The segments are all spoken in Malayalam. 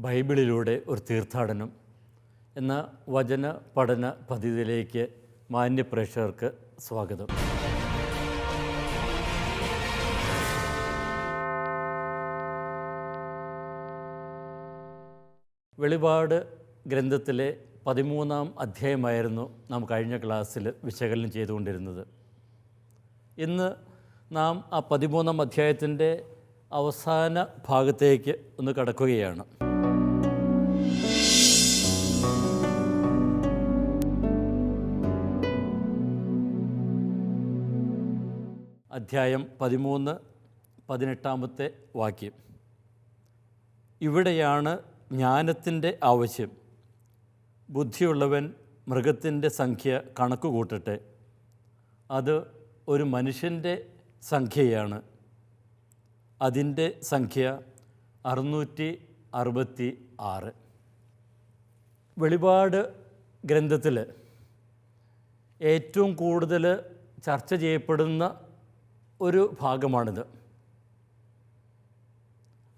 ബൈബിളിലൂടെ ഒരു തീർത്ഥാടനം എന്ന വചന പഠന പദ്ധതിയിലേക്ക് മാന്യപ്രേക്ഷകർക്ക് സ്വാഗതം. വെളിപാട് ഗ്രന്ഥത്തിലെ 13-ാം അധ്യായമായിരുന്നു നാം കഴിഞ്ഞ ക്ലാസ്സിൽ വിശകലനം ചെയ്തുകൊണ്ടിരുന്നത്. ഇന്ന് നാം ആ 13-ാം അധ്യായത്തിൻ്റെ അവസാന ഭാഗത്തേക്ക് ഒന്ന് കടക്കുകയാണ്. അധ്യായം 13, 18-ാമത്തെ വാക്യം. ഇവിടെയാണ് ജ്ഞാനത്തിൻ്റെ ആവശ്യം. ബുദ്ധിയുള്ളവൻ മൃഗത്തിൻ്റെ സംഖ്യ കണക്ക് കൂട്ടട്ടെ. അത് ഒരു മനുഷ്യൻ്റെ സംഖ്യയാണ്. അതിൻ്റെ സംഖ്യ 666. വെളിപാട് ഗ്രന്ഥത്തിൽ ഏറ്റവും കൂടുതൽ ചർച്ച ചെയ്യപ്പെടുന്ന ഒരു ഭാഗമാണിത്.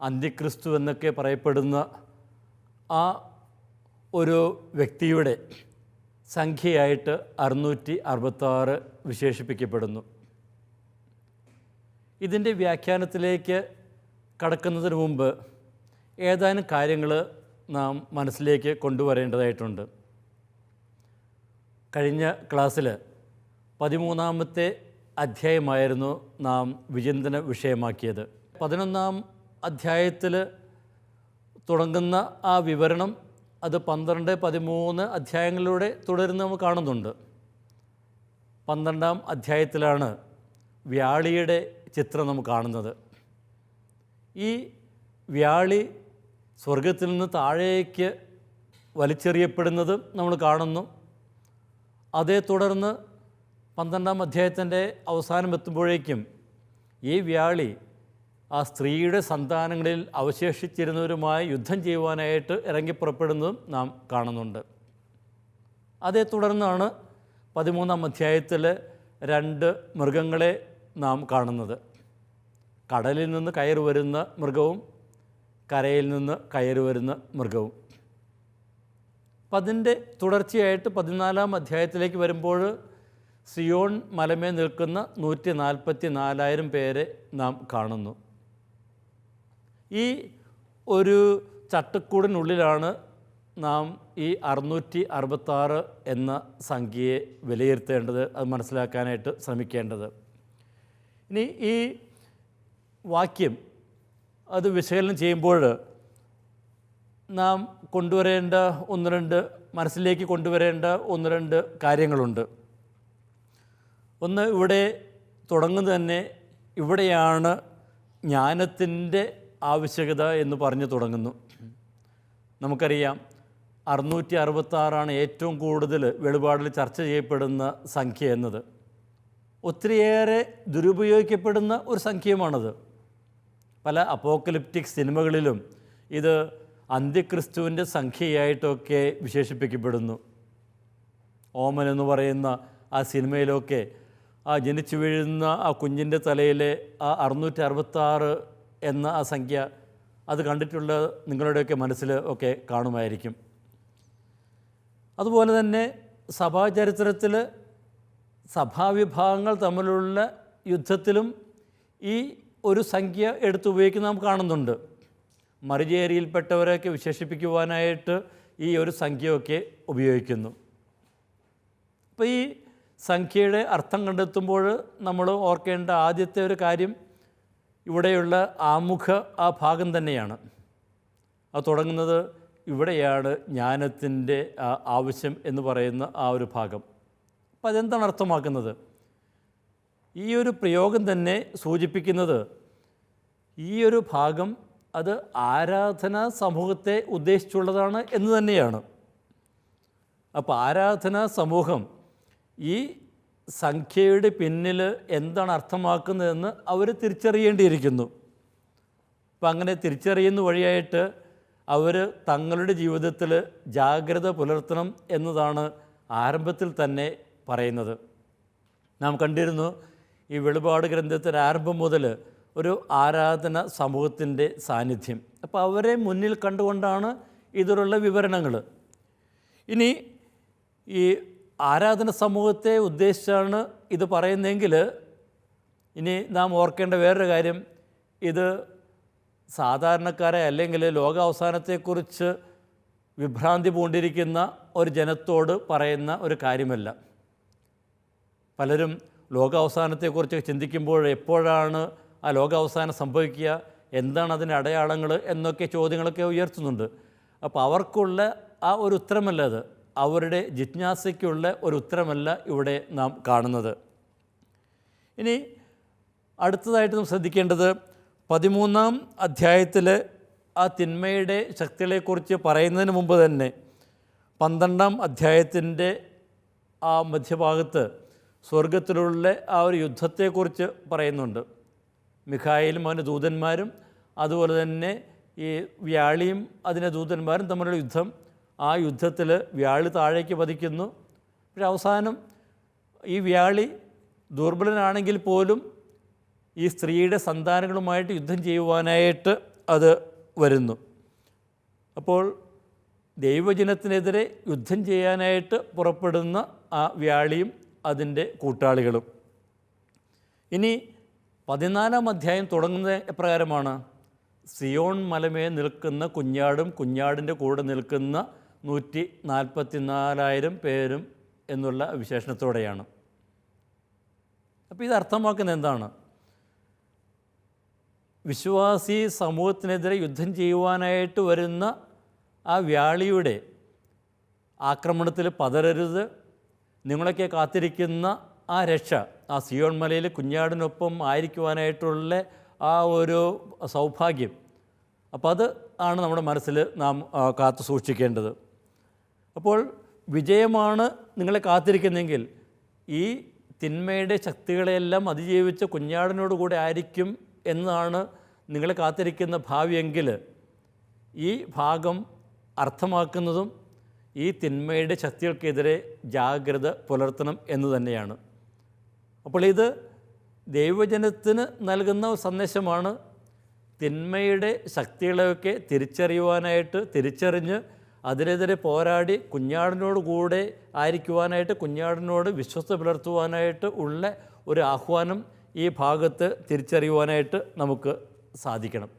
അന്തിക്രിസ്തു എന്നൊക്കെ പറയപ്പെടുന്ന ആ ഒരു വ്യക്തിയുടെ സംഖ്യയായിട്ട് 666 വിശേഷിപ്പിക്കപ്പെടുന്നു. ഇതിൻ്റെ വ്യാഖ്യാനത്തിലേക്ക് കടക്കുന്നതിന് മുമ്പ് ഏതാനും കാര്യങ്ങൾ നാം മനസ്സിലേക്ക് കൊണ്ടുവരേണ്ടതായിട്ടുണ്ട്. കഴിഞ്ഞ ക്ലാസ്സിൽ 13-ാമത്തെ അധ്യായമായിരുന്നു നാം വിചിന്തന വിഷയമാക്കിയത്. 11-ാം അധ്യായത്തിൽ തുടങ്ങുന്ന ആ വിവരണം അത് 12, 13 അധ്യായങ്ങളിലൂടെ തുടരുന്ന നമ്മൾ കാണുന്നുണ്ട്. 12-ാം അധ്യായത്തിലാണ് വ്യാളിയുടെ ചിത്രം നമുക്ക് കാണുന്നത്. ഈ വ്യാളി സ്വർഗത്തിൽ നിന്ന് താഴേക്ക് വലിച്ചെറിയപ്പെടുന്നത് നമ്മൾ കാണുന്നു. അതേ തുടർന്ന് 12-ാം അധ്യായത്തിൻ്റെ അവസാനം എത്തുമ്പോഴേക്കും ഈ വ്യാളി ആ സ്ത്രീയുടെ സന്താനങ്ങളിൽ അവശേഷിച്ചിരുന്നവരുമായി യുദ്ധം ചെയ്യുവാനായിട്ട് ഇറങ്ങിപ്പുറപ്പെടുന്നതും നാം കാണുന്നുണ്ട്. അതേ തുടർന്നാണ് 13-ാം അധ്യായത്തിൽ 2 മൃഗങ്ങളെ നാം കാണുന്നത്. കടലിൽ നിന്ന് കയറി വരുന്ന മൃഗവും കരയിൽ നിന്ന് കയറി വരുന്ന മൃഗവും. അപ്പം അതിൻ്റെ തുടർച്ചയായിട്ട് 14-ാം അധ്യായത്തിലേക്ക് വരുമ്പോൾ സിയോൺ മലമേ നിൽക്കുന്ന 144,000 പേരെ നാം കാണുന്നു. ഈ ഒരു ചട്ടക്കൂടിനുള്ളിലാണ് നാം ഈ 666 എന്ന സംഖ്യയെ വിലയിരുത്തേണ്ടത്, അത് മനസ്സിലാക്കാനായിട്ട് ശ്രമിക്കേണ്ടത്. ഇനി ഈ വാക്യം അത് വിശകലനം ചെയ്യുമ്പോൾ നാം കൊണ്ടുവരേണ്ട മനസ്സിലേക്ക് കൊണ്ടുവരേണ്ട 1-2 കാര്യങ്ങളുണ്ട്. ഒന്ന്, ഇവിടെ തുടങ്ങുന്നത് തന്നെ ഇവിടെയാണ് ജ്ഞാനത്തിൻ്റെ ആവശ്യകത എന്ന് പറഞ്ഞ് തുടങ്ങുന്നു. നമുക്കറിയാം 666 ഏറ്റവും കൂടുതൽ വെളിപാടിൽ ചർച്ച ചെയ്യപ്പെടുന്ന സംഖ്യ എന്നത്. ഒത്തിരിയേറെ ദുരുപയോഗിക്കപ്പെടുന്ന ഒരു സംഖ്യയുമാണത്. പല അപ്പോക്കലിപ്റ്റിക് സിനിമകളിലും ഇത് അന്ത്യക്രിസ്തുവിൻ്റെ സംഖ്യയായിട്ടൊക്കെ വിശേഷിപ്പിക്കപ്പെടുന്നു. ഓമൻ എന്ന് പറയുന്ന ആ സിനിമയിലൊക്കെ ആ ജനിച്ചു വീഴുന്ന ആ കുഞ്ഞിൻ്റെ തലയിലെ ആ 666 എന്ന ആ സംഖ്യ അത് കണ്ടിട്ടുള്ള നിങ്ങളുടെയൊക്കെ മനസ്സിൽ ഒക്കെ കാണുമായിരിക്കും. അതുപോലെ തന്നെ സഭാചരിത്രത്തിൽ സഭാവിഭാഗങ്ങൾ തമ്മിലുള്ള യുദ്ധത്തിലും ഈ ഒരു സംഖ്യ എടുത്തുപയോഗിക്കുന്ന നാം കാണുന്നുണ്ട്. മറുചേരിയിൽപ്പെട്ടവരെയൊക്കെ വിശേഷിപ്പിക്കുവാനായിട്ട് ഈ ഒരു സംഖ്യയൊക്കെ ഉപയോഗിക്കുന്നു. അപ്പോൾ ഈ സംഖ്യയുടെ അർത്ഥം കണ്ടെത്തുമ്പോൾ നമ്മൾ ഓർക്കേണ്ട ആദ്യത്തെ ഒരു കാര്യം ഇവിടെയുള്ള ആമുഖ ആ ഭാഗം തന്നെയാണ്. അത് തുടങ്ങുന്നത് ഇവിടെയാണ് ജ്ഞാനത്തിൻ്റെ ആവശ്യം എന്ന് പറയുന്ന ആ ഒരു ഭാഗം. അപ്പോൾ അതെന്താണ് അർത്ഥമാക്കുന്നത്? ഈ ഒരു പ്രയോഗം തന്നെ സൂചിപ്പിക്കുന്നത് ഈ ഒരു ഭാഗം അത് ആരാധനാ സമൂഹത്തെ ഉദ്ദേശിച്ചുള്ളതാണ് എന്ന് തന്നെയാണ്. അപ്പോൾ ആരാധനാ സമൂഹം ഈ സംഖ്യയുടെ പിന്നിൽ എന്താണ് അർത്ഥമാക്കുന്നതെന്ന് അവർ തിരിച്ചറിയേണ്ടിയിരിക്കുന്നു. അപ്പം അങ്ങനെ തിരിച്ചറിയുന്ന വഴിയായിട്ട് അവർ തങ്ങളുടെ ജീവിതത്തിൽ ജാഗ്രത പുലർത്തണം എന്നതാണ് ആരംഭത്തിൽ തന്നെ പറയുന്നത്. നാം കണ്ടിരുന്നു ഈ വെളിപാട് ഗ്രന്ഥത്തിൻ്റെ ആരംഭം മുതൽ ഒരു ആരാധന സമൂഹത്തിൻ്റെ സാന്നിധ്യം. അപ്പോൾ അവരെ മുന്നിൽ കണ്ടുകൊണ്ടാണ് ഇതിലുള്ള വിവരണങ്ങൾ. ഇനി ഈ ആരാധന സമൂഹത്തെ ഉദ്ദേശിച്ചാണ് ഇത് പറയുന്നതെങ്കിൽ ഇനി നാം ഓർക്കേണ്ട വേറൊരു കാര്യം, ഇത് സാധാരണക്കാരെ അല്ലെങ്കിൽ ലോകാവസാനത്തെക്കുറിച്ച് വിഭ്രാന്തി പൂണ്ടിരിക്കുന്ന ഒരു ജനത്തോട് പറയുന്ന ഒരു കാര്യമല്ല. പലരും ലോകാവസാനത്തെക്കുറിച്ച് ചിന്തിക്കുമ്പോൾ എപ്പോഴാണ് ആ ലോകാവസാനം സംഭവിക്കുക, എന്താണ് അതിൻ്റെ അടയാളങ്ങൾ എന്നൊക്കെ ചോദ്യങ്ങളൊക്കെ ഉയർത്തുന്നുണ്ട്. അപ്പോൾ അവർക്കുള്ള ആ ഒരു ഉത്തരമല്ല അത്, അവരുടെ ജിജ്ഞാസയ്ക്കുള്ള ഒരു ഉത്തരമല്ല ഇവിടെ നാം കാണുന്നത്. ഇനി അടുത്തതായിട്ട് നാം ശ്രദ്ധിക്കേണ്ടത് 13-ാം അധ്യായത്തിൽ ആ തിന്മയുടെ ശക്തികളെക്കുറിച്ച് പറയുന്നതിന് മുമ്പ് തന്നെ 12-ാം അധ്യായത്തിൻ്റെ ആ മധ്യഭാഗത്ത് സ്വർഗത്തിലുള്ള ആ ഒരു യുദ്ധത്തെക്കുറിച്ച് പറയുന്നുണ്ട്. മിഖായേലും അവൻ്റെ ദൂതന്മാരും അതുപോലെ തന്നെ ഈ വ്യാളിയും അതിൻ്റെ ദൂതന്മാരും തമ്മിലുള്ള യുദ്ധം. ആ യുദ്ധത്തിൽ വ്യാളി താഴേക്ക് പതിക്കുന്നു. പക്ഷെ അവസാനം ഈ വ്യാളി ദുർബലനാണെങ്കിൽ പോലും ഈ സ്ത്രീയുടെ സന്താനങ്ങളുമായിട്ട് യുദ്ധം ചെയ്യുവാനായിട്ട് അത് വരുന്നു. അപ്പോൾ ദൈവജനത്തിനെതിരെ യുദ്ധം ചെയ്യാനായിട്ട് പുറപ്പെടുന്ന ആ വ്യാളിയും അതിൻ്റെ കൂട്ടാളികളും. ഇനി 14-ാം അധ്യായം തുടങ്ങുന്നത് എപ്രകാരമാണ്? സിയോൺ മലമേൽ നിൽക്കുന്ന കുഞ്ഞാടും കുഞ്ഞാടിൻ്റെ കൂടെ നിൽക്കുന്ന 144,000 പേരും എന്നുള്ള വിശേഷണത്തോടെയാണ്. അപ്പോൾ ഇത് അർത്ഥമാക്കുന്നത് എന്താണ്? വിശ്വാസി സമൂഹത്തിനെതിരെ യുദ്ധം ചെയ്യുവാനായിട്ട് വരുന്ന ആ വ്യാളിയുടെ ആക്രമണത്തിൽ പതരരുത്, നിങ്ങളൊക്കെ കാത്തിരിക്കുന്ന ആ രക്ഷ, ആ സിയോൺ മലയിൽ കുഞ്ഞാടിനൊപ്പം ആയിരിക്കുവാനായിട്ടുള്ള ആ ഒരു സൗഭാഗ്യം, അപ്പോൾ അത് ആണ് നമ്മുടെ മനസ്സിൽ നാം കാത്തു സൂക്ഷിക്കേണ്ടത്. അപ്പോൾ വിജയമാണ് നിങ്ങളെ കാത്തിരിക്കുന്നതെങ്കിൽ ഈ തിന്മയുടെ ശക്തികളെല്ലാം അതിജീവിച്ച് കുഞ്ഞാടിനോട് കൂടെ ആയിരിക്കും എന്നാണ് നിങ്ങളെ കാത്തിരിക്കുന്ന ഭാവിയെങ്കിൽ ഈ ഭാഗം അർത്ഥമാക്കുന്നതും ഈ തിന്മയുടെ ശക്തികൾക്കെതിരെ ജാഗ്രത പുലർത്തണം എന്ന് തന്നെയാണ്. അപ്പോൾ ഇത് ദൈവജനത്തിന് നൽകുന്ന ഒരു സന്ദേശമാണ്. തിന്മയുടെ ശക്തികളെയൊക്കെ തിരിച്ചറിയുവാനായിട്ട്, തിരിച്ചറിഞ്ഞ് അതിനെതിരെ പോരാടി കുഞ്ഞാടിനോട് കൂടെ ആയിരിക്കുവാനായിട്ട്, കുഞ്ഞാടിനോട് വിശ്വസ്ത പുലർത്തുവാനായിട്ട് ഉള്ള ഒരു ആഹ്വാനം ഈ ഭാഗത്ത് തിരിച്ചറിയുവാനായിട്ട് നമുക്ക് സാധിക്കണം.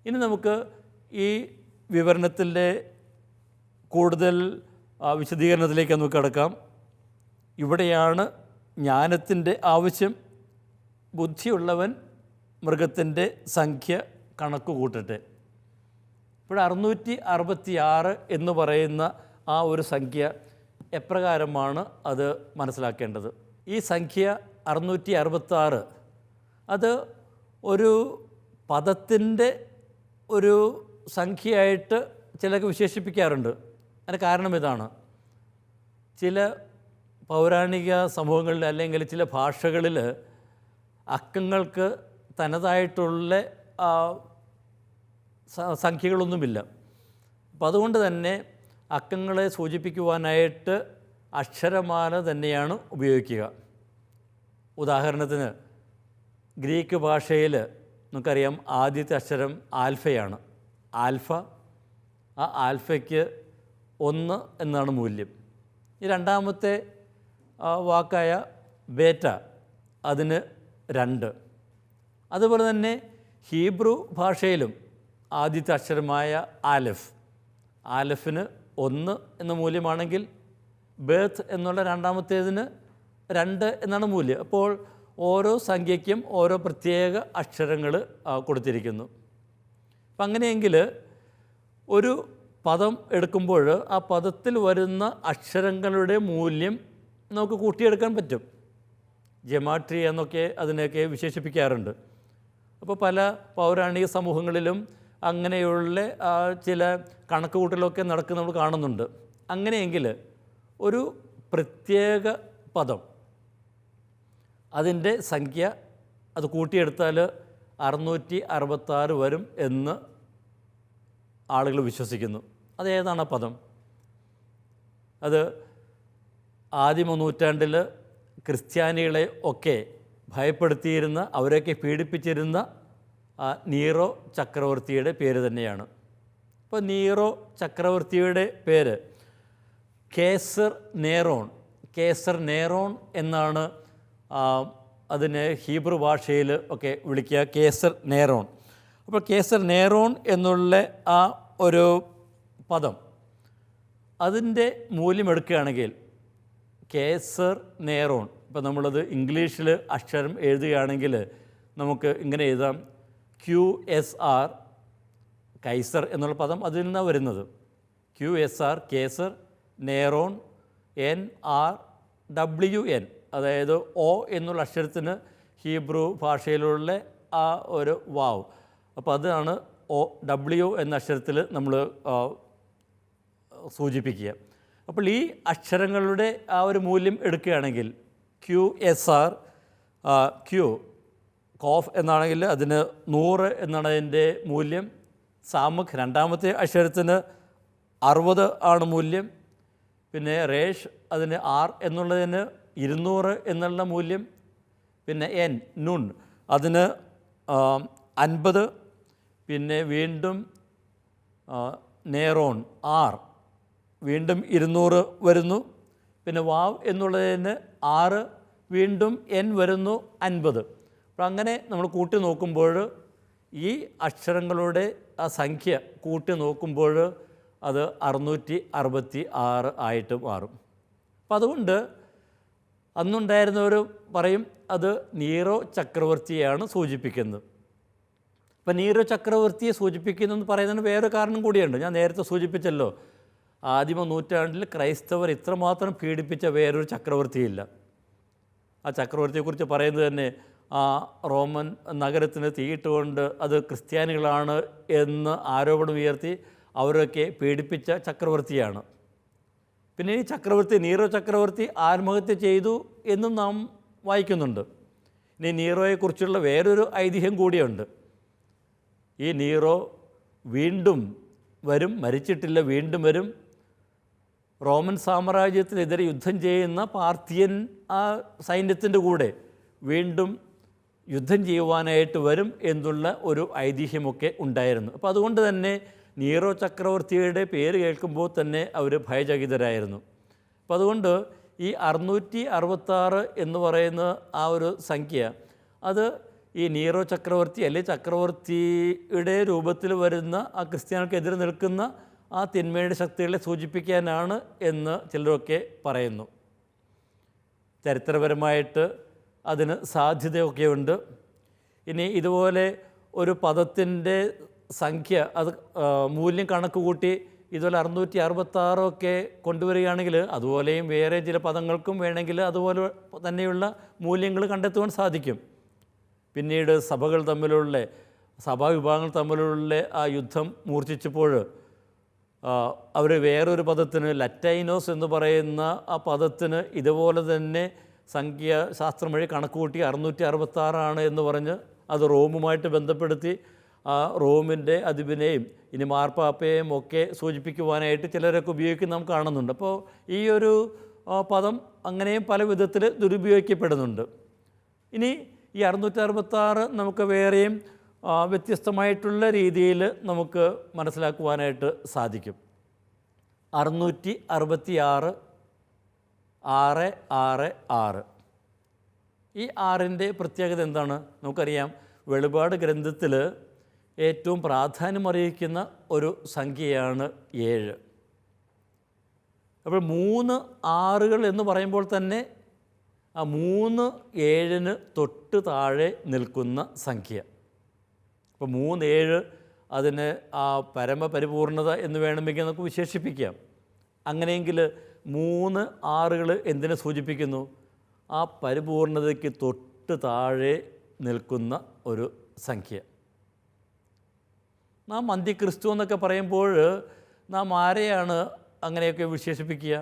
ഇനി നമുക്ക് ഈ വിവരണത്തിൻ്റെ കൂടുതൽ വിശദീകരണത്തിലേക്ക് നമുക്ക് കടക്കാം. ഇവിടെയാണ് ജ്ഞാനത്തിൻ്റെ ആവശ്യം. ബുദ്ധിയുള്ളവൻ മൃഗത്തിൻ്റെ സംഖ്യ കണക്ക് കൂട്ടട്ടെ. ഇപ്പോൾ 666 എന്ന് പറയുന്ന ആ ഒരു സംഖ്യ എപ്രകാരമാണ് അത് മനസ്സിലാക്കേണ്ടത്? ഈ സംഖ്യ 666 അത് ഒരു പദത്തിൻ്റെ ഒരു സംഖ്യയായിട്ട് ചിലർക്ക് വിശേഷിപ്പിക്കാറുണ്ട്. അതിന് കാരണം ഇതാണ്, ചില പൗരാണിക സമൂഹങ്ങളിൽ അല്ലെങ്കിൽ ചില ഭാഷകളിൽ അക്കങ്ങൾക്ക് തനതായിട്ടുള്ള സംഖ്യകളൊന്നുമില്ല. അപ്പം അതുകൊണ്ട് തന്നെ അക്കങ്ങളെ സൂചിപ്പിക്കുവാനായിട്ട് അക്ഷരമാല തന്നെയാണ് ഉപയോഗിക്കുക. ഉദാഹരണത്തിന് ഗ്രീക്ക് ഭാഷയിൽ നമുക്കറിയാം ആദ്യത്തെ അക്ഷരം ആൽഫയാണ്. ആൽഫ, ആ ആൽഫയ്ക്ക് 1 എന്നാണ് മൂല്യം. ഈ രണ്ടാമത്തെ വാക്കായ ബേറ്റ അതിന് 2. അതുപോലെ തന്നെ ഹീബ്രു ഭാഷയിലും ആദ്യത്തെ അക്ഷരമായ ആലഫ്, ആലഫിന് 1 എന്ന മൂല്യമാണെങ്കിൽ ബേത്ത് എന്നുള്ള രണ്ടാമത്തേതിന് 2 എന്നാണ് മൂല്യം. അപ്പോൾ ഓരോ സംഖ്യയ്ക്കും ഓരോ പ്രത്യേക അക്ഷരങ്ങൾ കൊടുത്തിരിക്കുന്നു. അപ്പം അങ്ങനെയെങ്കിൽ ഒരു പദം എടുക്കുമ്പോൾ ആ പദത്തിൽ വരുന്ന അക്ഷരങ്ങളുടെ മൂല്യം നമുക്ക് കൂട്ടിയെടുക്കാൻ പറ്റും. ജമാട്രി എന്നൊക്കെ അതിനെയൊക്കെ വിശേഷിപ്പിക്കാറുണ്ട്. അപ്പോൾ പല പൗരാണിക സമൂഹങ്ങളിലും അങ്ങനെയുള്ള ചില കണക്കുകൂട്ടലൊക്കെ നടക്കുന്ന നമ്മൾ കാണുന്നുണ്ട്. അങ്ങനെയെങ്കിൽ ഒരു പ്രത്യേക പദം അതിൻ്റെ സംഖ്യ അത് കൂട്ടിയെടുത്താൽ 666 വരും എന്ന് ആളുകൾ വിശ്വസിക്കുന്നു. അതേതാണ് ആ പദം? അത് ആദിമ നൂറ്റാണ്ടിൽ ക്രിസ്ത്യാനികളെ ഒക്കെ ഭയപ്പെടുത്തിയിരുന്ന, അവരെയൊക്കെ പീഡിപ്പിച്ചിരുന്ന നീറോ ചക്രവർത്തിയുടെ പേര് തന്നെയാണ്. അപ്പോൾ നീറോ ചക്രവർത്തിയുടെ പേര് കേസർ നേറോൺ, കേസർ നേറോൺ എന്നാണ് അതിന് ഹീബ്രു ഭാഷയിൽ ഒക്കെ വിളിക്കുക, കേസർ നേറോൺ. അപ്പോൾ കേസർ നേറോൺ എന്നുള്ള ആ ഒരു പദം അതിൻ്റെ മൂല്യം എടുക്കുകയാണെങ്കിൽ കേസർ നേറോൺ, ഇപ്പോൾ നമ്മളത് ഇംഗ്ലീഷിൽ അക്ഷരം എഴുതുകയാണെങ്കിൽ നമുക്ക് ഇങ്ങനെ എഴുതാം, QSR, കൈസർ എന്നുള്ള പദം അതിൽ നിന്നാണ് വരുന്നത്. QSR കേസർ, നേറോൺ NRWN, അതായത് O എന്നുള്ള അക്ഷരത്തിന് ഹീബ്രു ഭാഷയിലുള്ള ആ ഒരു വാവ്, അപ്പോൾ അതാണ് OW എന്ന അക്ഷരത്തിൽ നമ്മൾ സൂചിപ്പിക്കുക. അപ്പോൾ ഈ അക്ഷരങ്ങളുടെ ആ ഒരു മൂല്യം എടുക്കുകയാണെങ്കിൽ QSR, Q കോഫ് എന്നാണെങ്കിൽ അതിന് 100 എന്നാണ് അതിൻ്റെ മൂല്യം. സാമഖ് രണ്ടാമത്തെ അക്ഷരത്തിന് 60 ആണ് മൂല്യം. പിന്നെ റേഷ് അതിന് R എന്നുള്ളതിന് 200 എന്നുള്ള മൂല്യം. പിന്നെ നുൺ അതിന് 50. പിന്നെ വീണ്ടും നേറോൺ R വീണ്ടും 200 വരുന്നു. പിന്നെ വാവ് എന്നുള്ളതിന് 6, വീണ്ടും N വരുന്നു 50. അപ്പോൾ അങ്ങനെ നമ്മൾ കൂട്ടി നോക്കുമ്പോൾ ഈ അക്ഷരങ്ങളുടെ ആ സംഖ്യ കൂട്ടി നോക്കുമ്പോൾ അത് 666 ആയിട്ട് മാറും. അപ്പം അതുകൊണ്ട് അന്നുണ്ടായിരുന്നവർ പറയും അത് നീറോ ചക്രവർത്തിയെയാണ് സൂചിപ്പിക്കുന്നത്. അപ്പം നീറോ ചക്രവർത്തിയെ സൂചിപ്പിക്കുന്നതെന്ന് പറയുന്നതിന് വേറൊരു കാരണം കൂടിയുണ്ട്. ഞാൻ നേരത്തെ സൂചിപ്പിച്ചല്ലോ, ആദിമ നൂറ്റാണ്ടിൽ ക്രൈസ്തവർ ഇത്രമാത്രം പീഡിപ്പിച്ച വേറൊരു ചക്രവർത്തിയില്ല. ആ ചക്രവർത്തിയെക്കുറിച്ച് പറയുന്നത് തന്നെ ആ റോമൻ നഗരത്തിന് തീയിട്ടുകൊണ്ട് അത് ക്രിസ്ത്യാനികളാണ് എന്ന് ആരോപണം ഉയർത്തി അവരൊക്കെ പീഡിപ്പിച്ച ചക്രവർത്തിയാണ്. പിന്നെ ഈ ചക്രവർത്തി നീറോ ചക്രവർത്തി ആത്മഹത്യ ചെയ്തു എന്നും നാം വായിക്കുന്നുണ്ട്. ഇനി നീറോയെക്കുറിച്ചുള്ള വേറൊരു ഐതിഹ്യം കൂടിയുണ്ട്. ഈ നീറോ വീണ്ടും വരും, മരിച്ചിട്ടില്ല, വീണ്ടും വരും. റോമൻ സാമ്രാജ്യത്തിനെതിരെ യുദ്ധം ചെയ്യുന്ന പാർത്തിയൻ ആ സൈന്യത്തിൻ്റെ കൂടെ വീണ്ടും യുദ്ധം ചെയ്യുവാനായിട്ട് വരും എന്നുള്ള ഒരു ഐതിഹ്യമൊക്കെ ഉണ്ടായിരുന്നു. അപ്പോൾ അതുകൊണ്ട് തന്നെ നീറോ ചക്രവർത്തിയുടെ പേര് കേൾക്കുമ്പോൾ തന്നെ അവർ ഭയചകിതരായിരുന്നു. അപ്പോൾ അതുകൊണ്ട് ഈ 666 എന്ന് പറയുന്ന ആ ഒരു സംഖ്യ അത് ഈ നീറോ ചക്രവർത്തി അല്ലെങ്കിൽ ചക്രവർത്തിയുടെ രൂപത്തിൽ വരുന്ന ആ ക്രിസ്ത്യാനികൾക്കെതിരെ നിൽക്കുന്ന ആ തിന്മയുടെ ശക്തികളെ സൂചിപ്പിക്കാനാണ് എന്ന് ചിലരൊക്കെ പറയുന്നു. ചരിത്രപരമായിട്ട് അതിന് സാധ്യതയൊക്കെയുണ്ട്. ഇനി ഇതുപോലെ ഒരു പദത്തിൻ്റെ സംഖ്യ അത് മൂല്യം കണക്ക് കൂട്ടി ഇതുപോലെ 666 ഒക്കെ കൊണ്ടുവരികയാണെങ്കിൽ അതുപോലെയും വേറെ ചില പദങ്ങൾക്കും വേണമെങ്കിൽ അതുപോലെ തന്നെയുള്ള മൂല്യങ്ങൾ കണ്ടെത്തുവാൻ സാധിക്കും. പിന്നീട് സഭകൾ തമ്മിലുള്ള സഭാവിഭാഗങ്ങൾ തമ്മിലുള്ള ആ യുദ്ധം മൂർച്ഛിച്ചപ്പോൾ അവർ വേറൊരു പദത്തിന് ലറ്റൈനോസ് എന്ന് പറയുന്ന ആ പദത്തിന് ഇതുപോലെ തന്നെ സംഖ്യാശാസ്ത്രം വഴി കണക്ക് കൂട്ടി 666 എന്ന് പറഞ്ഞ് അത് റോമുമായിട്ട് ബന്ധപ്പെടുത്തി ആ റോമിൻ്റെ അധിപനെയും ഇനി മാർപ്പാപ്പയെയും ഒക്കെ സൂചിപ്പിക്കുവാനായിട്ട് ചിലരൊക്കെ ഉപയോഗിക്കുന്ന നാം കാണുന്നുണ്ട്. അപ്പോൾ ഈ ഒരു പദം അങ്ങനെയും പല വിധത്തിൽ ദുരുപയോഗിക്കപ്പെടുന്നുണ്ട്. ഇനി ഈ 666 നമുക്ക് വേറെയും വ്യത്യസ്തമായിട്ടുള്ള രീതിയിൽ നമുക്ക് മനസ്സിലാക്കുവാനായിട്ട് സാധിക്കും. 666 666. ഈ 6ൻ്റെ പ്രത്യേകത എന്താണ്? നമുക്കറിയാം, വെളിപാട് ഗ്രന്ഥത്തിൽ ഏറ്റവും പ്രാധാന്യം അറിയിക്കുന്ന ഒരു സംഖ്യയാണ് 7. അപ്പോൾ 3 6കൾ എന്ന് പറയുമ്പോൾ തന്നെ ആ 3 7-ന് തൊട്ട് താഴെ നിൽക്കുന്ന സംഖ്യ. അപ്പോൾ 3 7 അതിന് ആ പരമപരിപൂർണത എന്ന് വേണമെങ്കിൽ നമുക്ക് വിശേഷിപ്പിക്കാം. അങ്ങനെയെങ്കിൽ 3 6കൾ എന്തിനെ സൂചിപ്പിക്കുന്നു? ആ പരിപൂർണതയ്ക്ക് തൊട്ട് താഴെ നിൽക്കുന്ന ഒരു സംഖ്യ. നാം അന്തിക്രിസ്തു എന്നൊക്കെ പറയുമ്പോൾ നാം ആരെയാണ് അങ്ങനെയൊക്കെ വിശേഷിപ്പിക്കുക?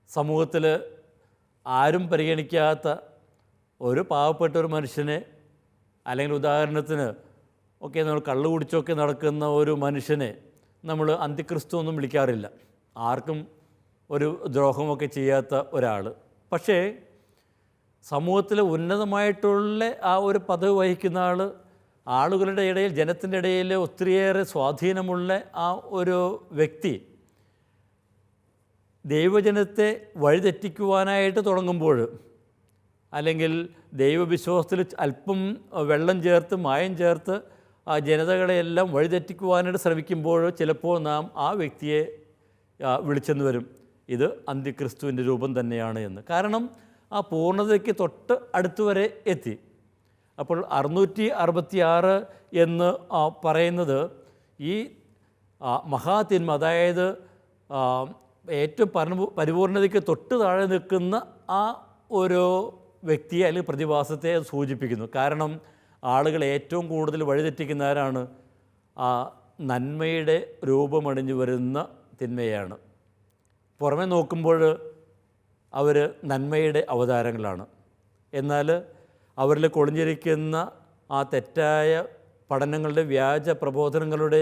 സമൂഹത്തിൽ ആരും പരിഗണിക്കാത്ത ഒരു പാവപ്പെട്ട ഒരു മനുഷ്യനെ, അല്ലെങ്കിൽ ഉദാഹരണത്തിന് ഒക്കെ നമ്മൾ കള്ളു കുടിച്ചൊക്കെ നടക്കുന്ന ഒരു മനുഷ്യനെ നമ്മൾ അന്തിക്രിസ്തു ഒന്നും വിളിക്കാറില്ല. ആർക്കും ഒരു ദ്രോഹമൊക്കെ ചെയ്യാത്ത ഒരാൾ. പക്ഷേ സമൂഹത്തിൽ ഉന്നതമായിട്ടുള്ള ആ ഒരു പദവി വഹിക്കുന്ന ആളുകളുടെ ഇടയിൽ, ജനത്തിൻ്റെ ഇടയിൽ ഒത്തിരിയേറെ സ്വാധീനമുള്ള ആ ഒരു വ്യക്തി ദൈവജനത്തെ വഴിതെറ്റിക്കുവാനായിട്ട് തുടങ്ങുമ്പോൾ, അല്ലെങ്കിൽ ദൈവവിശ്വാസത്തിൽ അല്പം വെള്ളം ചേർത്ത് മായം ചേർത്ത് ആ ജനതകളെയെല്ലാം വഴിതെറ്റിക്കുവാനായിട്ട് ശ്രമിക്കുമ്പോൾ ചിലപ്പോൾ നാം ആ വ്യക്തിയെ വിളിച്ചെന്ന് വരും, ഇത് അന്തിക്രിസ്തുവിൻ്റെ രൂപം തന്നെയാണ് എന്ന്. കാരണം ആ പൂർണ്ണതയ്ക്ക് തൊട്ട് അടുത്തുവരെ എത്തി. അപ്പോൾ 666 എന്ന് പറയുന്നത് ഈ മഹാതിന്മ, അതായത് ഏറ്റവും പരിപൂർണതയ്ക്ക് തൊട്ട് താഴെ നിൽക്കുന്ന ആ ഒരു വ്യക്തിയെ അല്ലെങ്കിൽ പ്രതിഭാസത്തെ സൂചിപ്പിക്കുന്നു. കാരണം ആളുകൾ ഏറ്റവും കൂടുതൽ വഴിതെറ്റിക്കുന്ന ആരാണ്? ആ നന്മയുടെ രൂപമണിഞ്ഞു വരുന്ന തിന്മയാണ്. പുറമെ നോക്കുമ്പോൾ അവർ നന്മയുടെ അവതാരങ്ങളാണ്. എന്നാൽ അവരിൽ കൊളിഞ്ഞിരിക്കുന്ന ആ തെറ്റായ പഠനങ്ങളുടെ, വ്യാജ പ്രബോധനങ്ങളുടെ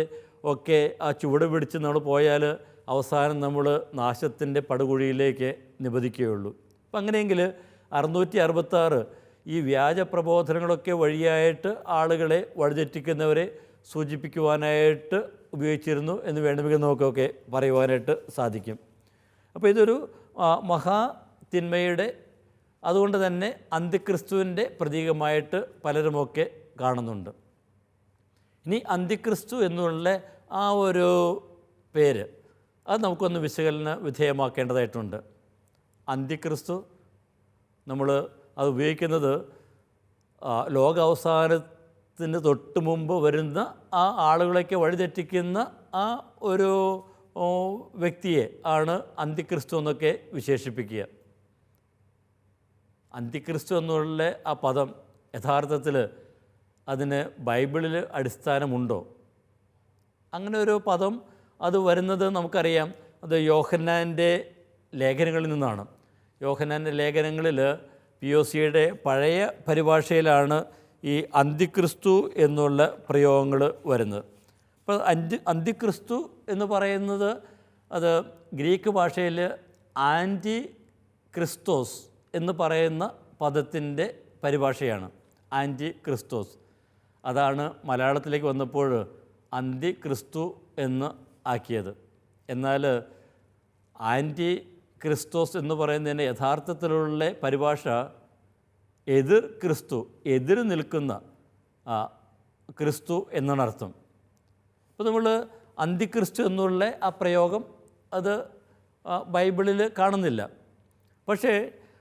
ഒക്കെ ആ ചുവട് പിടിച്ച് നമ്മൾ പോയാൽ അവസാനം നമ്മൾ നാശത്തിൻ്റെ പടുകുഴിയിലേക്ക് നിപതിക്കുകയുള്ളൂ. അപ്പം അങ്ങനെയെങ്കിൽ 666 ഈ വ്യാജ പ്രബോധനങ്ങളൊക്കെ വഴിയായിട്ട് ആളുകളെ വഴിതെറ്റിക്കുന്നവരെ സൂചിപ്പിക്കുവാനായിട്ട് ഉപയോഗിച്ചിരുന്നു എന്ന് വേണമെങ്കിൽ നമുക്കൊക്കെ പറയുവാനായിട്ട് സാധിക്കും. അപ്പോൾ ഇതൊരു മഹാതിന്മയുടെ, അതുകൊണ്ട് തന്നെ അന്തിക്രിസ്തുവിൻ്റെ പ്രതീകമായിട്ട് പലരുമൊക്കെ കാണുന്നുണ്ട്. ഇനി അന്തിക്രിസ്തു എന്നുള്ള ആ ഒരു പേര് അത് നമുക്കൊന്ന് വിശകലന വിധേയമാക്കേണ്ടതായിട്ടുണ്ട്. അന്തിക്രിസ്തു നമ്മൾ അത് ഉപയോഗിക്കുന്നത് ലോകാവസാനത്തിന് തൊട്ട് മുമ്പ് വരുന്ന ആ ആളുകളൊക്കെ വഴിതെറ്റിക്കുന്ന ആ ഒരു വ്യക്തിയെ ആണ് അന്തിക്രിസ്തു എന്നൊക്കെ വിശേഷിപ്പിക്കുക. അന്തിക്രിസ്തു എന്നുള്ള ആ പദം യഥാർത്ഥത്തിൽ അതിന് ബൈബിളിൽ അടിസ്ഥാനമുണ്ടോ? അങ്ങനെ ഒരു പദം അത് വരുന്നത് നമുക്കറിയാം, അത് യോഹന്നാൻ്റെ ലേഖനങ്ങളിൽ നിന്നാണ്. യോഹന്നാൻ്റെ ലേഖനങ്ങളിൽ POCയുടെ പഴയ പരിഭാഷയിലാണ് ഈ അന്തിക്രിസ്തു എന്നുള്ള പ്രയോഗങ്ങൾ വരുന്നത്. അപ്പോൾ അന്തിക്രിസ്തു എന്ന് പറയുന്നത് അത് ഗ്രീക്ക് ഭാഷയിൽ ആൻറ്റി ക്രിസ്തോസ് എന്ന് പറയുന്ന പദത്തിൻ്റെ പരിഭാഷയാണ്. ആൻറ്റി ക്രിസ്തോസ്, അതാണ് മലയാളത്തിലേക്ക് വന്നപ്പോൾ അന്തിക്രിസ്തു എന്ന് ആക്കിയത്. എന്നാൽ ആൻറ്റി ക്രിസ്തോസ് എന്ന് പറയുന്നതിൻ്റെ യഥാർത്ഥത്തിലുള്ള പരിഭാഷ എതിർ ക്രിസ്തു, എതിർ നിൽക്കുന്ന ക്രിസ്തു എന്നാണ് അർത്ഥം. അപ്പോൾ നമ്മൾ അന്തിക്രിസ്തു എന്നുള്ള ആ പ്രയോഗം അത് ബൈബിളിൽ കാണുന്നില്ല. പക്ഷേ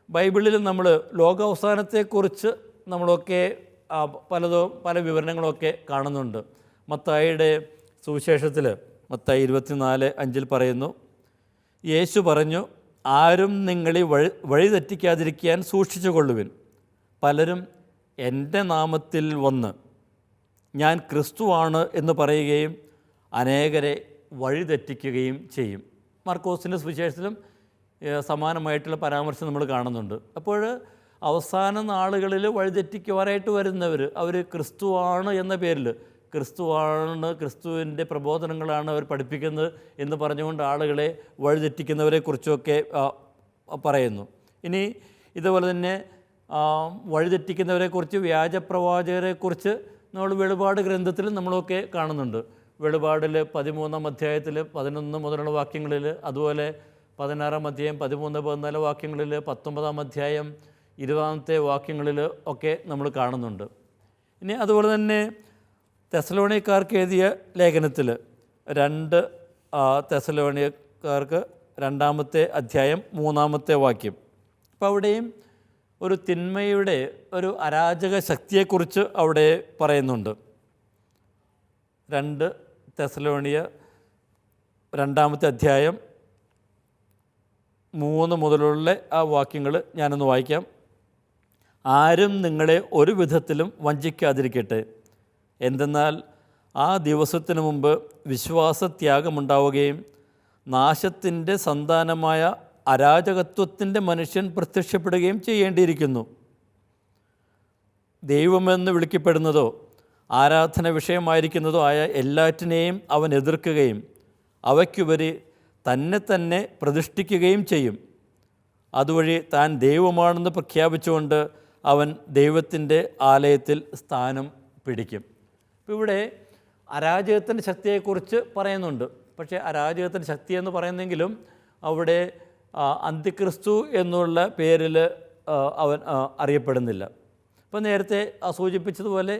ബൈബിളിൽ നമ്മൾ ലോകാവസാനത്തെക്കുറിച്ച് നമ്മളൊക്കെ പല വിവരണങ്ങളൊക്കെ കാണുന്നുണ്ട്. മത്തായിയുടെ സുവിശേഷത്തിൽ മത്തായി 24:5 പറയുന്നു, യേശു പറഞ്ഞു, ആരും നിങ്ങളെ വഴിതെറ്റിക്കാതിരിക്കാൻ സൂക്ഷിച്ചു കൊള്ളുവിൻ. പലരും എൻ്റെ നാമത്തിൽ വന്ന് ഞാൻ ക്രിസ്തുവാണ് എന്ന് പറയുകയും അനേകരെ വഴിതെറ്റിക്കുകയും ചെയ്യും. മാർക്കോസിൻ്റെ സുവിശേഷത്തിലും സമാനമായിട്ടുള്ള പരാമർശം നമ്മൾ കാണുന്നുണ്ട്. അപ്പോൾ അവസാന നാളുകളിൽ വഴിതെറ്റിക്കുവാനായിട്ട് വരുന്നവർ അവർ ക്രിസ്തുവാണ് എന്ന പേരിൽ, ക്രിസ്തുവാണ്, ക്രിസ്തുവിൻ്റെ പ്രബോധനങ്ങളാണ് അവർ പഠിപ്പിക്കുന്നത് എന്ന് പറഞ്ഞുകൊണ്ട് ആളുകളെ വഴിതെറ്റിക്കുന്നവരെക്കുറിച്ചൊക്കെ പറയുന്നു. ഇനി ഇതുപോലെ തന്നെ വഴിതെറ്റിക്കുന്നവരെക്കുറിച്ച്, വ്യാജപ്രവാചകരെക്കുറിച്ച് നമ്മൾ വെളിപാട് ഗ്രന്ഥത്തിൽ നമ്മളൊക്കെ കാണുന്നുണ്ട്. വെളിപാടിൽ 13-ാം അധ്യായത്തിൽ 11 മുതലുള്ള വാക്യങ്ങളിൽ, അതുപോലെ 16-ാം അധ്യായം 13-14 വാക്യങ്ങളിൽ, 19-ാം അധ്യായം 20-ാമത്തെ വാക്യങ്ങളിൽ ഒക്കെ നമ്മൾ കാണുന്നുണ്ട്. ഇനി അതുപോലെ തന്നെ തെസലോണിയക്കാർക്ക് എഴുതിയ ലേഖനത്തിൽ 2 തെസലോണിയക്കാർക്ക് 2-ാമത്തെ അധ്യായം 3-ാമത്തെ വാക്യം, അപ്പോൾ അവിടെയും ഒരു തിന്മയുടെ ഒരു അരാജക ശക്തിയെക്കുറിച്ച് അവിടെ പറയുന്നുണ്ട്. 2 തെസലോണിയ 2-ാമത്തെ അധ്യായം 3 മുതലുള്ള ആ വാക്യങ്ങൾ ഞാനൊന്ന് വായിക്കാം. ആരും നിങ്ങളെ ഒരു വിധത്തിലും വഞ്ചിക്കാതിരിക്കട്ടെ. എന്തെന്നാൽ ആ ദിവസത്തിനു മുമ്പ് വിശ്വാസത്യാഗമുണ്ടാവുകയും നാശത്തിൻ്റെ സന്താനമായ അരാജകത്വത്തിൻ്റെ മനുഷ്യൻ പ്രത്യക്ഷപ്പെടുകയും ചെയ്യേണ്ടിയിരിക്കുന്നു. ദൈവമെന്ന് വിളിക്കപ്പെടുന്നതോ ആരാധന വിഷയമായിരിക്കുന്നതോ ആയ എല്ലാറ്റിനെയും അവൻ എതിർക്കുകയും അവയ്ക്കുപരി തന്നെ പ്രതിഷ്ഠിക്കുകയും ചെയ്യും. അതുവഴി താൻ ദൈവമാണെന്ന് പ്രഖ്യാപിച്ചുകൊണ്ട് അവൻ ദൈവത്തിൻ്റെ ആലയത്തിൽ സ്ഥാനം പിടിക്കും. ഇപ്പോൾ ഇവിടെ അരാജകത്തിൻ്റെ ശക്തിയെക്കുറിച്ച് പറയുന്നുണ്ട്. പക്ഷേ അരാജകത്തിൻ്റെ ശക്തി എന്ന് പറയുന്നെങ്കിലും അവിടെ അന്തിക്രിസ്തു എന്നുള്ള പേരിൽ അവൻ അറിയപ്പെടുന്നില്ല. ഇപ്പോൾ നേരത്തെ സൂചിപ്പിച്ചതുപോലെ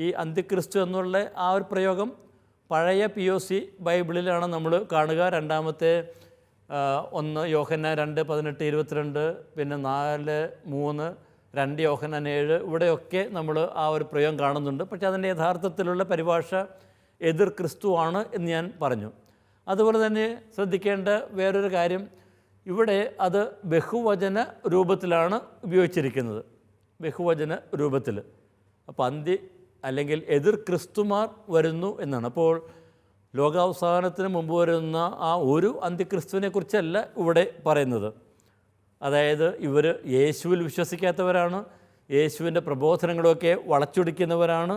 ഈ അന്തിക്രിസ്തു എന്നുള്ള ആ ഒരു പ്രയോഗം പഴയ POC ബൈബിളിലാണ് നമ്മൾ കാണുക. രണ്ടാമത്തെ 1 യോഹന്നാൻ 2:18-22, പിന്നെ 4:3, 2 യോഹന്നാൻ 7, ഇവിടെയൊക്കെ നമ്മൾ ആ ഒരു പ്രയോഗം കാണുന്നുണ്ട്. പക്ഷേ അതിൻ്റെ യഥാർത്ഥത്തിലുള്ള പരിഭാഷ എതിർ ക്രിസ്തു ആണ് എന്ന് ഞാൻ പറഞ്ഞു. അതുപോലെ തന്നെ ശ്രദ്ധിക്കേണ്ട വേറൊരു കാര്യം, ഇവിടെ അത് ബഹുവചന രൂപത്തിലാണ് ഉപയോഗിച്ചിരിക്കുന്നത്, ബഹുവചന രൂപത്തിൽ. അപ്പോൾ അല്ലെങ്കിൽ എതിർ ക്രിസ്തുമാർ വരുന്നു എന്നാണ്. അപ്പോൾ ലോകാവസാനത്തിന് മുമ്പ് വരുന്ന ആ ഒരു അന്ത്യക്രിസ്തുവിനെ കുറിച്ചല്ല ഇവിടെ പറയുന്നത്. അതായത് ഇവർ യേശുവിൽ വിശ്വസിക്കാത്തവരാണ്, യേശുവിൻ്റെ പ്രബോധനങ്ങളൊക്കെ വളച്ചൊടിക്കുന്നവരാണ്.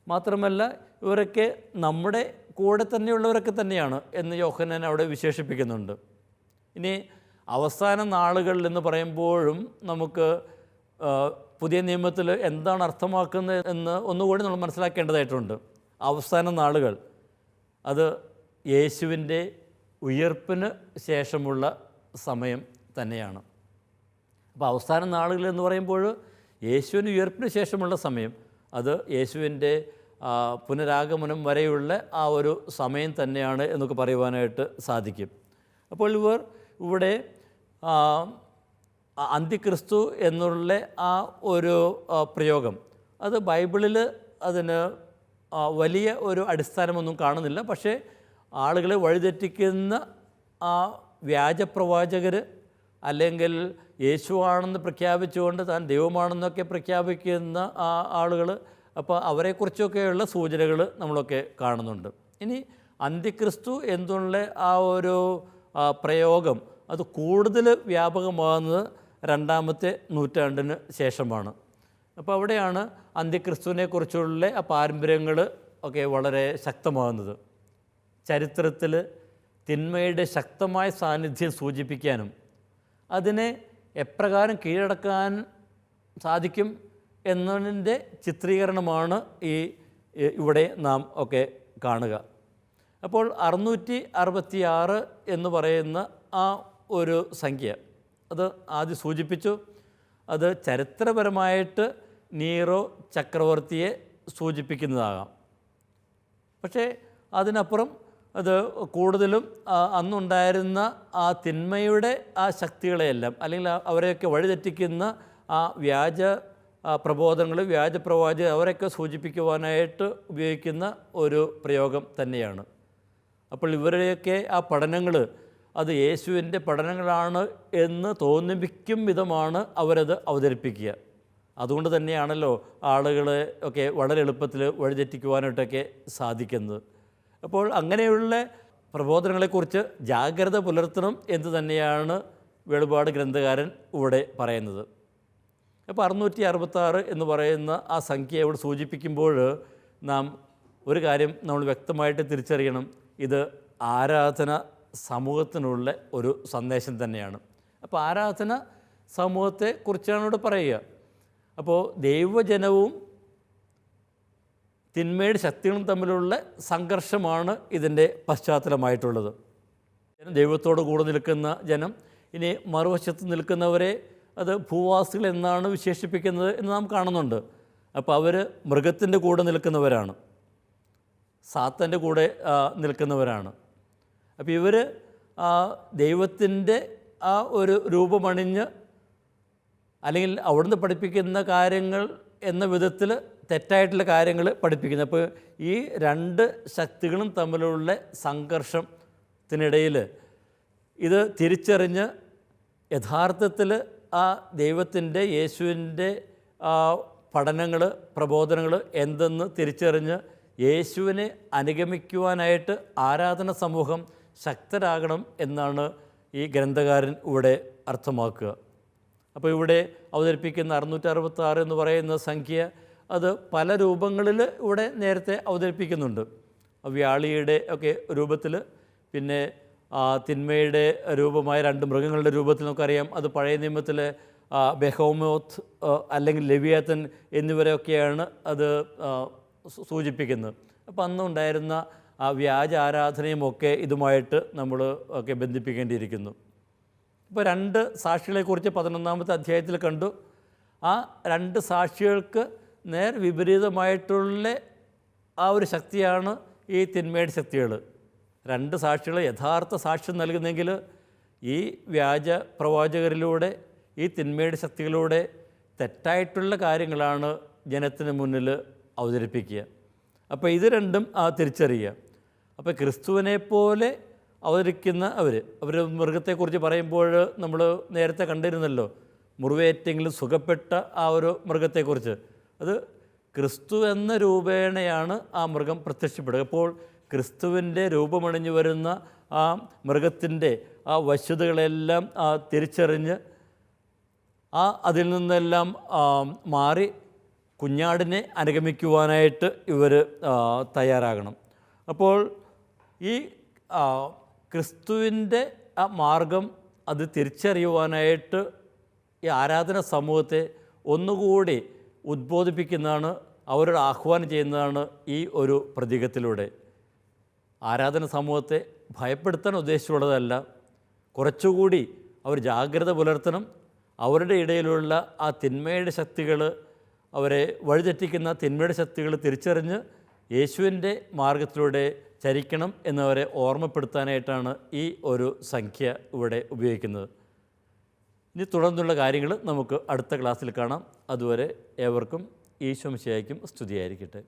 മാത്രമല്ല ഇവരൊക്കെ നമ്മുടെ കൂടെ തന്നെയുള്ളവരൊക്കെ തന്നെയാണ് എന്ന് യോഹന്നാൻ അവിടെ വിശേഷിപ്പിക്കുന്നുണ്ട്. ഇനി അവസാന നാളുകളിൽ എന്ന് പറയുമ്പോഴും നമുക്ക് പുതിയ നിയമത്തിൽ എന്താണ് അർത്ഥമാക്കുന്നത് എന്ന് ഒന്നുകൂടി നമ്മൾ മനസ്സിലാക്കേണ്ടതായിട്ടുണ്ട്. അവസാന നാളുകൾ അത് യേശുവിൻ്റെ ഉയർപ്പിന് ശേഷമുള്ള സമയം തന്നെയാണ്. അപ്പോൾ അവസാന നാളുകൾ എന്ന് പറയുമ്പോൾ യേശുവിൻ്റെ ഉയർപ്പിന് ശേഷമുള്ള സമയം, അത് യേശുവിൻ്റെ പുനരാഗമനം വരെയുള്ള ആ ഒരു സമയം തന്നെയാണ് എന്നൊക്കെ പറയുവാനായിട്ട് സാധിക്കും. അപ്പോൾ ഇവിടെ അന്തിക്രിസ്തു എന്നുള്ള ആ ഒരു പ്രയോഗം അത് ബൈബിളിൽ അതിന് വലിയ ഒരു അടിസ്ഥാനമൊന്നും കാണുന്നില്ല. പക്ഷേ ആളുകളെ വഴിതെറ്റിക്കുന്ന ആ വ്യാജപ്രവാചകർ, അല്ലെങ്കിൽ യേശുവാണെന്ന് പ്രഖ്യാപിച്ചുകൊണ്ട് താൻ ദൈവമാണെന്നൊക്കെ പ്രഖ്യാപിക്കുന്ന ആ ആളുകൾ, അപ്പോൾ അവരെക്കുറിച്ചൊക്കെയുള്ള സൂചനകൾ നമ്മളൊക്കെ കാണുന്നുണ്ട്. ഇനി അന്തിക്രിസ്തു എന്നുള്ള ആ ഒരു പ്രയോഗം അത് കൂടുതൽ വ്യാപകമാകുന്നത് 2ാമത്തെ നൂറ്റാണ്ടിന് ശേഷമാണ്. അപ്പോൾ അവിടെയാണ് അന്ത്യക്രിസ്തുവിനെക്കുറിച്ചുള്ള ആ പാരമ്പര്യങ്ങൾ ഒക്കെ വളരെ ശക്തമാകുന്നത്. ചരിത്രത്തിൽ തിന്മയുടെ ശക്തമായ സാന്നിധ്യം സൂചിപ്പിക്കാനും അതിനെ എപ്രകാരം കീഴടക്കാൻ സാധിക്കും എന്നതിൻ്റെ ചിത്രീകരണമാണ് ഇവിടെ നാം ഒക്കെ കാണുക. അപ്പോൾ 666 എന്ന് പറയുന്ന ആ ഒരു സംഖ്യ അത് ആദ്യം സൂചിപ്പിച്ചു. അത് ചരിത്രപരമായിട്ട് നീറോ ചക്രവർത്തിയെ സൂചിപ്പിക്കുന്നതാകാം. പക്ഷേ അതിനപ്പുറം അത് കൂടുതലും അന്നുണ്ടായിരുന്ന ആ തിന്മയുടെ ആ ശക്തികളെയെല്ലാം, അല്ലെങ്കിൽ അവരെയൊക്കെ വഴിതെറ്റിക്കുന്ന ആ വ്യാജ പ്രബോധനങ്ങൾ, വ്യാജപ്രവാചകർ, അവരൊക്കെ സൂചിപ്പിക്കുവാനായിട്ട് ഉപയോഗിക്കുന്ന ഒരു പ്രയോഗം തന്നെയാണ്. അപ്പോൾ ഇവരുടെയൊക്കെ ആ പഠനങ്ങൾ അത് യേശുവിൻ്റെ പഠനങ്ങളാണ് എന്ന് തോന്നിപ്പിക്കും വിധമാണ് അവരത് അവതരിപ്പിക്കുക. അതുകൊണ്ട് തന്നെയാണല്ലോ ആളുകളെ ഒക്കെ വളരെ എളുപ്പത്തിൽ വഴിതെറ്റിക്കുവാനായിട്ടൊക്കെ സാധിക്കുന്നത്. അപ്പോൾ അങ്ങനെയുള്ള പ്രബോധനങ്ങളെക്കുറിച്ച് ജാഗ്രത പുലർത്തണം എന്ന് തന്നെയാണ് വെളിപാട് ഗ്രന്ഥകാരൻ ഇവിടെ പറയുന്നത്. അപ്പോൾ 666 എന്ന് പറയുന്ന ആ സംഖ്യ ഇവിടെ സൂചിപ്പിക്കുമ്പോൾ നാം ഒരു കാര്യം നമ്മൾ വ്യക്തമായിട്ട് തിരിച്ചറിയണം. ഇത് ആരാധന സമൂഹത്തിനുള്ള ഒരു സന്ദേശം തന്നെയാണ്. അപ്പോൾ ആരാധന സമൂഹത്തെ കുറിച്ചാണ് ഇവിടെ പറയുക. അപ്പോൾ ദൈവജനവും തിന്മയുടെ ശക്തികളും തമ്മിലുള്ള സംഘർഷമാണ് ഇതിൻ്റെ പശ്ചാത്തലമായിട്ടുള്ളത്. ദൈവത്തോട് കൂടെ നിൽക്കുന്ന ജനം, ഇനി മറുവശത്ത് നിൽക്കുന്നവരെ അത് ഭൂവാസികൾ എന്നാണ് വിശേഷിപ്പിക്കുന്നത് എന്ന് നാം കാണുന്നുണ്ട്. അപ്പോൾ അവർ മൃഗത്തിൻ്റെ കൂടെ നിൽക്കുന്നവരാണ്, സാത്താൻ്റെ കൂടെ നിൽക്കുന്നവരാണ്. അപ്പോൾ ഇവർ ദൈവത്തിൻ്റെ ആ ഒരു രൂപമണിഞ്ഞ്, അല്ലെങ്കിൽ അവിടുന്ന് പഠിപ്പിക്കുന്ന കാര്യങ്ങൾ എന്ന വിധത്തിൽ തെറ്റായിട്ടുള്ള കാര്യങ്ങൾ പഠിപ്പിക്കുന്നത്. അപ്പോൾ ഈ രണ്ട് ശക്തികളും തമ്മിലുള്ള സംഘർഷത്തിനിടയിൽ ഇത് തിരിച്ചറിഞ്ഞ് യഥാർത്ഥത്തിൽ ആ ദൈവത്തിൻ്റെ, യേശുവിൻ്റെ പഠനങ്ങൾ, പ്രബോധനങ്ങൾ എന്തെന്ന് തിരിച്ചറിഞ്ഞ് യേശുവിനെ അനുഗമിക്കുവാനായിട്ട് ആരാധന സമൂഹം ശക്തരാകണം എന്നാണ് ഈ ഗ്രന്ഥകാരൻ ഇവിടെ അർത്ഥമാക്കുക. അപ്പോൾ ഇവിടെ അവതരിപ്പിക്കുന്ന 666 എന്ന് പറയുന്ന സംഖ്യ അത് പല രൂപങ്ങളിൽ ഇവിടെ നേരത്തെ അവതരിപ്പിക്കുന്നുണ്ട്. വ്യാളിയുടെ ഒക്കെ രൂപത്തിൽ, പിന്നെ തിന്മയുടെ രൂപമായ 2 മൃഗങ്ങളുടെ രൂപത്തിൽ നമുക്കറിയാം. അത് പഴയ നിയമത്തിലെ ബെഹോമോത്ത് അല്ലെങ്കിൽ ലെവിയാത്തൻ എന്നിവരെയൊക്കെയാണ് അത് സൂചിപ്പിക്കുന്നത്. അപ്പോൾ അന്നുണ്ടായിരുന്ന വ്യാജ ആരാധനയുമൊക്കെ ഇതുമായിട്ട് നമ്മൾ ഒക്കെ ബന്ധിപ്പിക്കേണ്ടിയിരിക്കുന്നു. ഇപ്പോൾ 2 സാക്ഷികളെക്കുറിച്ച് 11-ാമത്തെ അധ്യായത്തിൽ കണ്ടു. ആ 2 സാക്ഷികൾക്ക് നേർ വിപരീതമായിട്ടുള്ള ഒരു ശക്തിയാണ് ഈ തിന്മയുടെ ശക്തികൾ. 2 സാക്ഷികൾ യഥാർത്ഥ സാക്ഷ്യം നൽകുന്നെങ്കിൽ ഈ വ്യാജ പ്രവാചകരിലൂടെ ഈ തിന്മയുടെ ശക്തികളിലൂടെ തെറ്റായിട്ടുള്ള കാര്യങ്ങളാണ് ജനത്തിന് മുന്നിൽ അവതരിപ്പിക്കുക. അപ്പോൾ ഇത് രണ്ടും തിരിച്ചറിയുക. അപ്പോൾ ക്രിസ്തുവിനെ പോലെ അവതരിക്കുന്ന അവർ മൃഗത്തെക്കുറിച്ച് പറയുമ്പോൾ നമ്മൾ നേരത്തെ കണ്ടിരുന്നല്ലോ, മുറിവേറ്റെങ്കിലും സുഖപ്പെട്ട ഒരു മൃഗത്തെക്കുറിച്ച്. അത് ക്രിസ്തു എന്ന രൂപേണയാണ് ആ മൃഗം പ്രത്യക്ഷപ്പെടുക. അപ്പോൾ ക്രിസ്തുവിൻ്റെ രൂപമണിഞ്ഞു വരുന്ന ആ മൃഗത്തിൻ്റെ വശ്യതകളെല്ലാം തിരിച്ചറിഞ്ഞ് അതിൽ നിന്നെല്ലാം മാറി കുഞ്ഞാടിനെ അനുഗമിക്കുവാനായിട്ട് ഇവർ തയ്യാറാകണം. അപ്പോൾ ഈ ക്രിസ്തുവിൻ്റെ മാർഗം അത് തിരിച്ചറിയുവാനായിട്ട് ഈ ആരാധന സമൂഹത്തെ ഒന്നുകൂടി ഉദ്ബോധിപ്പിക്കുന്നതാണ്, അവരോട് ആഹ്വാനം ചെയ്യുന്നതാണ് ഈ ഒരു പ്രതീകത്തിലൂടെ. ആരാധന സമൂഹത്തെ ഭയപ്പെടുത്താൻ ഉദ്ദേശിച്ചുള്ളതല്ല, കുറച്ചുകൂടി അവർ ജാഗ്രത പുലർത്തണം. അവരുടെ ഇടയിലുള്ള ആ തിന്മയുടെ ശക്തികൾ, അവരെ വഴിതെറ്റിക്കുന്ന തിന്മയുടെ ശക്തികൾ തിരിച്ചറിഞ്ഞ് യേശുവിൻ്റെ മാർഗത്തിലൂടെ ചരിക്കണം എന്നവരെ ഓർമ്മപ്പെടുത്താനായിട്ടാണ് ഈ ഒരു സംഖ്യ ഇവിടെ ഉപയോഗിക്കുന്നത്. ഇനി തുടർന്നുള്ള കാര്യങ്ങൾ നമുക്ക് അടുത്ത ക്ലാസ്സിൽ കാണാം. അതുവരെ ഏവർക്കും ഈശോ മിശിഹായ്ക്കും സ്തുതിയായിരിക്കട്ടെ.